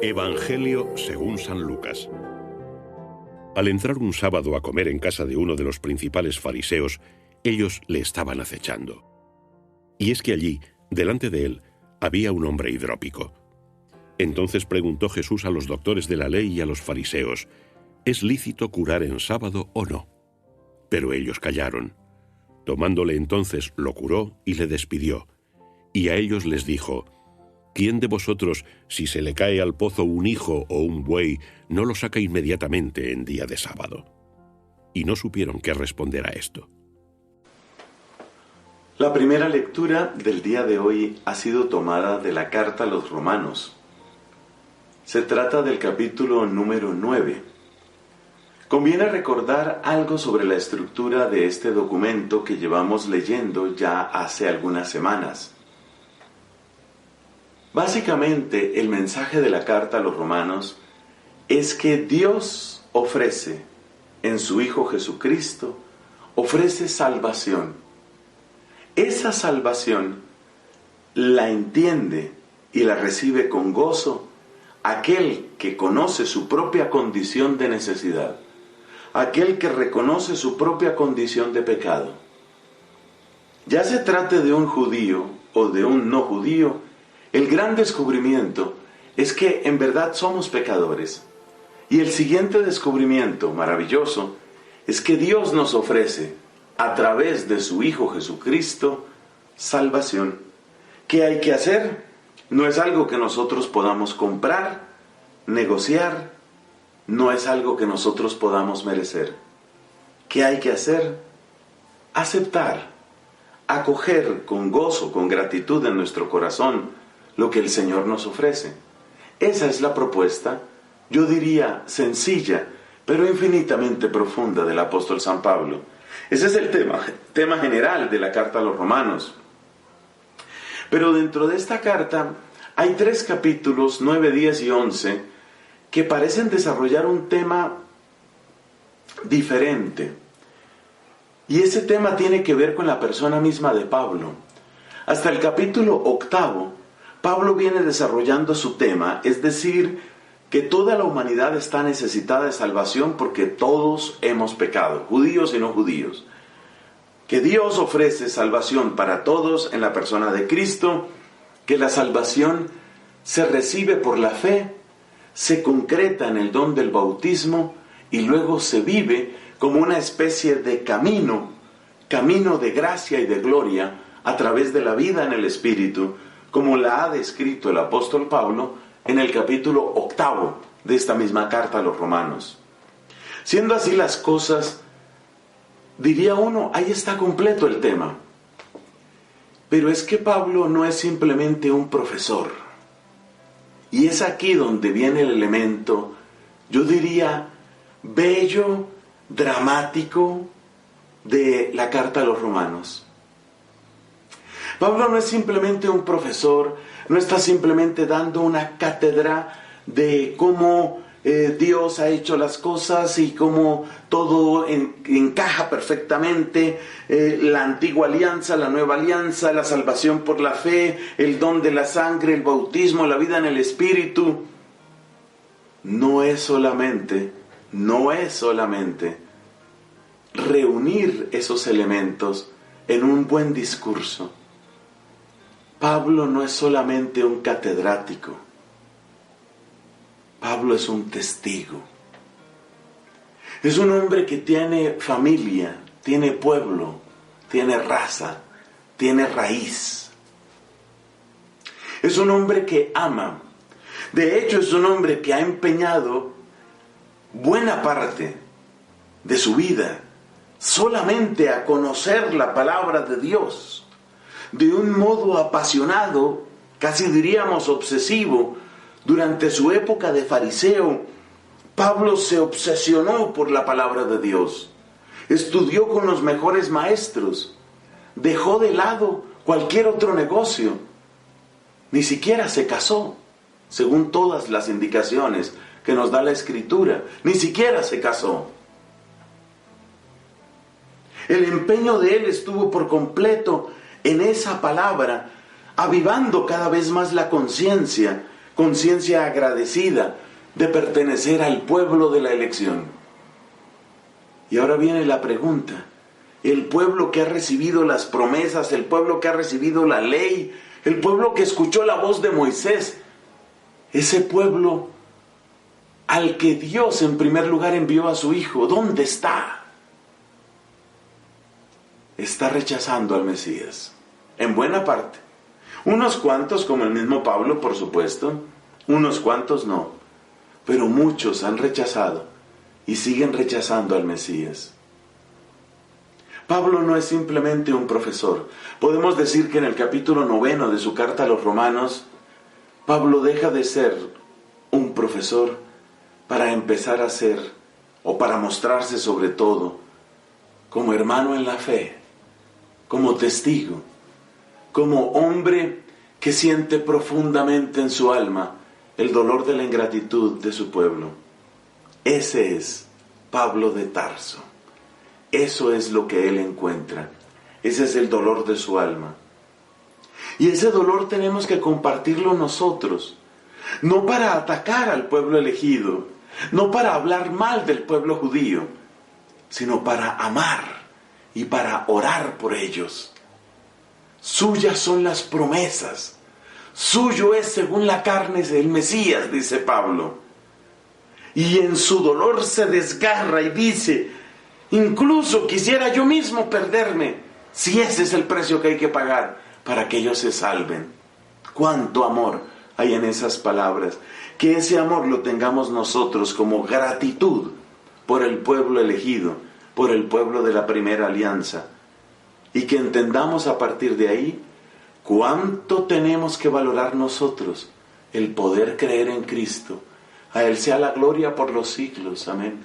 Evangelio según San Lucas. Al entrar un sábado a comer en casa de uno de los principales fariseos, ellos le estaban acechando. Y es que allí, delante de él, había un hombre hidrópico. Entonces preguntó Jesús a los doctores de la ley y a los fariseos, ¿es lícito curar en sábado o no? Pero ellos callaron. Tomándole entonces, lo curó y le despidió. Y a ellos les dijo, ¿quién de vosotros, si se le cae al pozo un hijo o un buey, no lo saca inmediatamente en día de sábado? Y no supieron qué responder a esto. La primera lectura del día de hoy ha sido tomada de la carta a los Romanos. Se trata del capítulo número 9. Conviene recordar algo sobre la estructura de este documento que llevamos leyendo ya hace algunas semanas. Básicamente, el mensaje de la carta a los Romanos es que Dios ofrece, en su Hijo Jesucristo, ofrece salvación. Esa salvación la entiende y la recibe con gozo aquel que conoce su propia condición de necesidad, aquel que reconoce su propia condición de pecado. Ya se trate de un judío o de un no judío, el gran descubrimiento es que en verdad somos pecadores. Y el siguiente descubrimiento maravilloso es que Dios nos ofrece, a través de su Hijo Jesucristo, salvación. ¿Qué hay que hacer? No es algo que nosotros podamos comprar, negociar, no es algo que nosotros podamos merecer. ¿Qué hay que hacer? Aceptar, acoger con gozo, con gratitud en nuestro corazón, lo que el Señor nos ofrece. Esa es la propuesta, yo diría sencilla, pero infinitamente profunda del apóstol San Pablo. Ese es el tema general de la carta a los Romanos. Pero dentro de esta carta hay 3 capítulos, 9, 10 y 11, que parecen desarrollar un tema diferente. Y ese tema tiene que ver con la persona misma de Pablo. Hasta el capítulo 8, Pablo viene desarrollando su tema, es decir, que toda la humanidad está necesitada de salvación porque todos hemos pecado, judíos y no judíos. Que Dios ofrece salvación para todos en la persona de Cristo, que la salvación se recibe por la fe, se concreta en el don del bautismo y luego se vive como una especie de camino de gracia y de gloria a través de la vida en el Espíritu, como la ha descrito el apóstol Pablo en el capítulo 8 de esta misma carta a los Romanos. Siendo así las cosas, diría uno, ahí está completo el tema. Pero es que Pablo no es simplemente un profesor. Y es aquí donde viene el elemento, yo diría, bello, dramático de la carta a los Romanos. Pablo no es simplemente un profesor, no está simplemente dando una cátedra de cómo Dios ha hecho las cosas y cómo todo encaja perfectamente, la antigua alianza, la nueva alianza, la salvación por la fe, el don de la sangre, el bautismo, la vida en el Espíritu. No es solamente reunir esos elementos en un buen discurso. Pablo no es solamente un catedrático. Pablo es un testigo. Es un hombre que tiene familia, tiene pueblo, tiene raza, tiene raíz. Es un hombre que ama. De hecho, es un hombre que ha empeñado buena parte de su vida solamente a conocer la palabra de Dios. De un modo apasionado, casi diríamos obsesivo, durante su época de fariseo, Pablo se obsesionó por la palabra de Dios. Estudió con los mejores maestros, dejó de lado cualquier otro negocio, ni siquiera se casó, según todas las indicaciones que nos da la Escritura, ni siquiera se casó. El empeño de él estuvo por completo en esa palabra, avivando cada vez más la conciencia conciencia agradecida de pertenecer al pueblo de la elección. Y ahora viene la pregunta: el pueblo que ha recibido las promesas, el pueblo que ha recibido la ley, el pueblo que escuchó la voz de Moisés, ese pueblo al que Dios en primer lugar envió a su Hijo, ¿dónde está? Está rechazando al Mesías, en buena parte. Unos cuantos, como el mismo Pablo, por supuesto, unos cuantos no, pero muchos han rechazado y siguen rechazando al Mesías. Pablo no es simplemente un profesor. Podemos decir que en el capítulo 9 de su carta a los Romanos, Pablo deja de ser un profesor para empezar a ser, o para mostrarse sobre todo, como hermano en la fe, como testigo, como hombre que siente profundamente en su alma el dolor de la ingratitud de su pueblo. Ese es Pablo de Tarso. Eso es lo que él encuentra. Ese es el dolor de su alma. Y ese dolor tenemos que compartirlo nosotros. No para atacar al pueblo elegido, no para hablar mal del pueblo judío, sino para amar y para orar por ellos. Suyas son las promesas. Suyo es según la carne el Mesías, dice Pablo. Y en su dolor se desgarra y dice: incluso quisiera yo mismo perderme, si ese es el precio que hay que pagar para que ellos se salven. Cuánto amor hay en esas palabras. Que ese amor lo tengamos nosotros como gratitud por el pueblo elegido, por el pueblo de la primera alianza. Y que entendamos a partir de ahí cuánto tenemos que valorar nosotros el poder creer en Cristo. A Él sea la gloria por los siglos. Amén.